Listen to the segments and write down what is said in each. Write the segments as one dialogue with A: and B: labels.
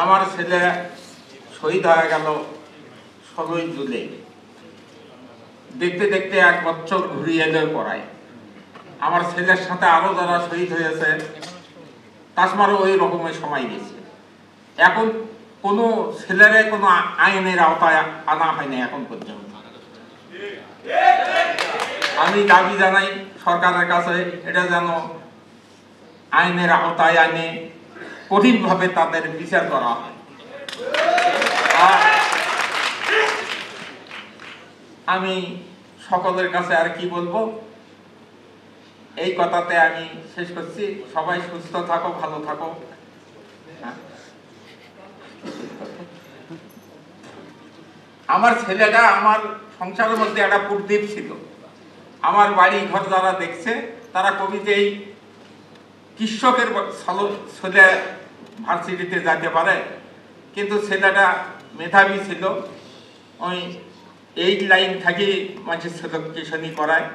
A: আমার ছেলে শহীদ হয়ে গেল 16 জুলাই। দেখতে দেখতে 1 বছর ঘুরিয়ে এলো পড়ায়। আমার ছেলের সাথে আরো যারা শহীদ হয়েছে তাসমারও ওই রকমের সময় গেছে। এখন কোনো ছেলেরে কোনো আইনের আওতায় আনা হয়নি এখন পর্যন্ত। আমি দাবি জানাই সরকারের কাছে এটা যেন আইনের আওতায় আনে কঠিনভাবে তাদের বিচার করা হয়। আমি সকলের কাছে আর কি বলবো, এই কথাতে আমি শেষ করছি। সবাই সুস্থ থাকো, ভালো থাকো। আমার ছেলেটা আমার সংসারের মধ্যে একটা প্রদীপ ছিল। আমার বাড়ি ঘর যারা দেখছে তারা কবিতেই কৃষকের ছেলে ভার্সিটিতে যেতে পারে, কিন্তু ছেলেটা মেধাবী ছিল। ওই 8 লাইন থাকি মানুষের ছেলে টিউশনি করায়।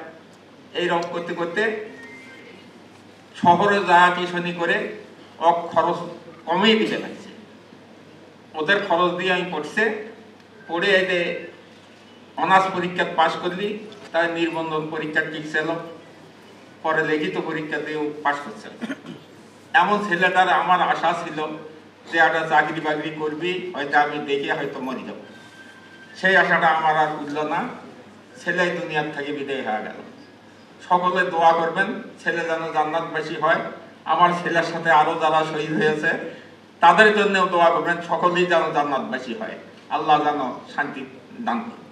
A: এইরকম করতে করতে শহরে যা টিউশনি করে খরচ কমিয়ে দিতে লাগছে। ওদের খরচ দিয়ে আমি পড়ে এতে অনার্স পরীক্ষা পাশ করলি, তাই নির্বন্ধন পরীক্ষা টিকছিল, পরে লিখিত পরীক্ষা দিয়েও পাশ করছে। এমন ছেলেটার আমার আশা ছিল যে একটা চাকরি বাকরি করবি, হয়তো আমি দেখে হয়তো মরে যাব। সেই আশাটা আমার আর উঠল না। ছেলে দুনিয়ার থেকে বিদায় হয়ে গেল। সকলে দোয়া করবেন ছেলে যেন জান্নাতবাসী হয়। আমার ছেলের সাথে আরো যারা শহীদ হয়েছে তাদের জন্যও দোয়া করবেন, সকলেই যেন জান্নাতবাসী হয়। আল্লাহ যেন শান্তি দান করুন।